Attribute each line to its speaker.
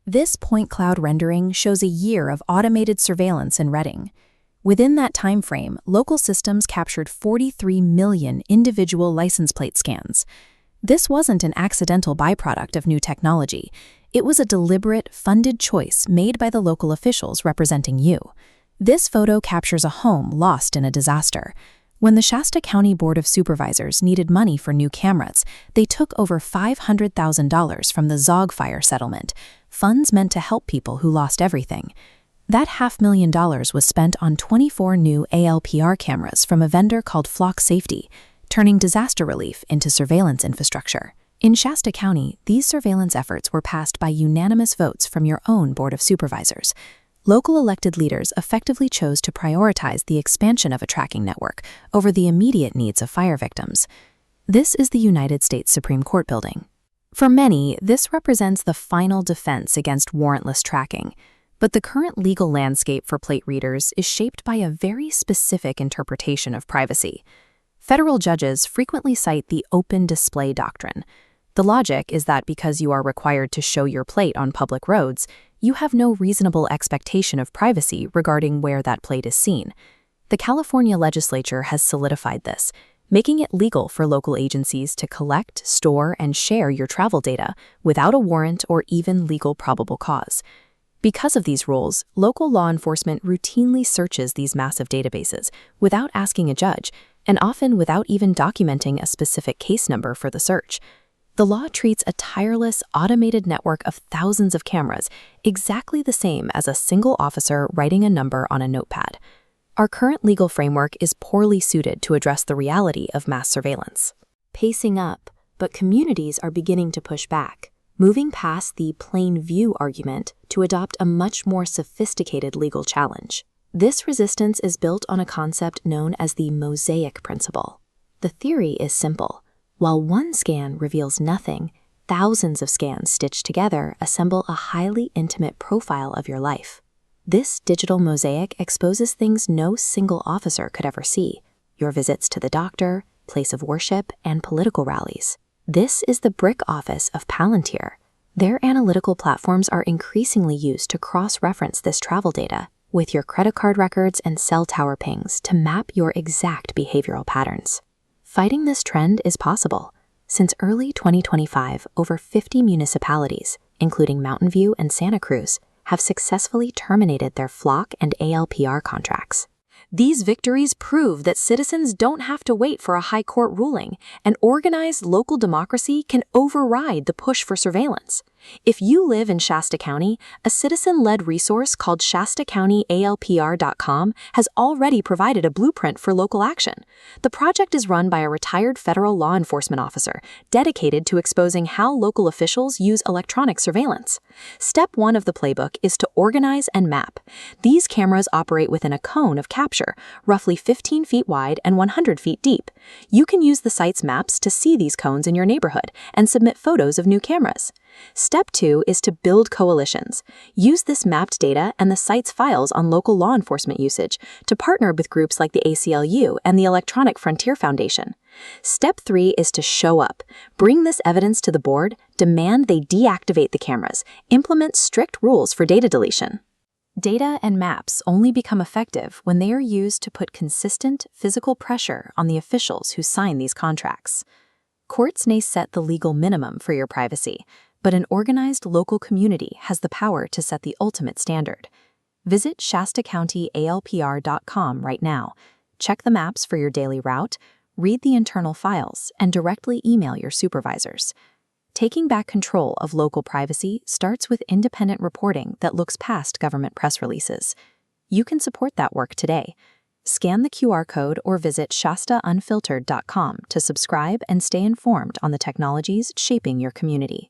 Speaker 1: This point cloud rendering shows a year of automated surveillance in Reading. Within that time frame, local systems captured 43 million individual license plate scans. This wasn't an accidental byproduct of new technology. It was a deliberate, funded choice made by the local officials representing you. This photo captures a home lost in a disaster. When the Shasta County Board of Supervisors needed money for new cameras, they took over $500,000 from the Zog fire settlement, funds meant to help people who lost everything. That $500,000 was spent on 24 new ALPR cameras from a vendor called Flock Safety, turning disaster relief into surveillance infrastructure. In Shasta County, these surveillance efforts were passed by unanimous votes from your own Board of Supervisors. Local elected leaders effectively chose to prioritize the expansion of a tracking network over the immediate needs of fire victims. This is the United States Supreme Court building. For many, this represents the final defense against warrantless tracking. But the current legal landscape for plate readers is shaped by a very specific interpretation of privacy. Federal judges frequently cite the open display doctrine. The logic is that because you are required to show your plate on public roads, you have no reasonable expectation of privacy regarding where that plate is seen. The California legislature has solidified this, making it legal for local agencies to collect, store, and share your travel data without a warrant or even legal probable cause. Because of these rules, local law enforcement routinely searches these massive databases without asking a judge, and often without even documenting a specific case number for the search. The law treats a tireless, automated network of thousands of cameras exactly the same as a single officer writing a number on a notepad. Our current legal framework is poorly suited to address the reality of mass surveillance. Pacing up, but communities are beginning to push back, moving past the plain view argument to adopt a much more sophisticated legal challenge. This resistance is built on a concept known as the mosaic principle. The theory is simple. While one scan reveals nothing, thousands of scans stitched together assemble a highly intimate profile of your life. This digital mosaic exposes things no single officer could ever see: your visits to the doctor, place of worship, and political rallies. This is the brick office of Palantir. Their analytical platforms are increasingly used to cross-reference this travel data with your credit card records and cell tower pings to map your exact behavioral patterns. Fighting this trend is possible. Since early 2025, over 50 municipalities, including Mountain View and Santa Cruz, have successfully terminated their Flock and ALPR contracts. These victories prove that citizens don't have to wait for a high court ruling, and organized local democracy can override the push for surveillance. If you live in Shasta County, a citizen-led resource called ShastaCountyALPR.com has already provided a blueprint for local action. The project is run by a retired federal law enforcement officer dedicated to exposing how local officials use electronic surveillance. Step 1 of the playbook is to organize and map. These cameras operate within a cone of capture, roughly 15 feet wide and 100 feet deep. You can use the site's maps to see these cones in your neighborhood and submit photos of new cameras. Step 2 is to build coalitions. Use this mapped data and the site's files on local law enforcement usage to partner with groups like the ACLU and the Electronic Frontier Foundation. Step 3 is to show up. Bring this evidence to the board, demand they deactivate the cameras, implement strict rules for data deletion. Data and maps only become effective when they are used to put consistent physical pressure on the officials who sign these contracts. Courts may set the legal minimum for your privacy, but an organized local community has the power to set the ultimate standard. Visit ShastaCountyALPR.com right now. Check the maps for your daily route, read the internal files, and directly email your supervisors. Taking back control of local privacy starts with independent reporting that looks past government press releases. You can support that work today. Scan the QR code or visit ShastaUnfiltered.com to subscribe and stay informed on the technologies shaping your community.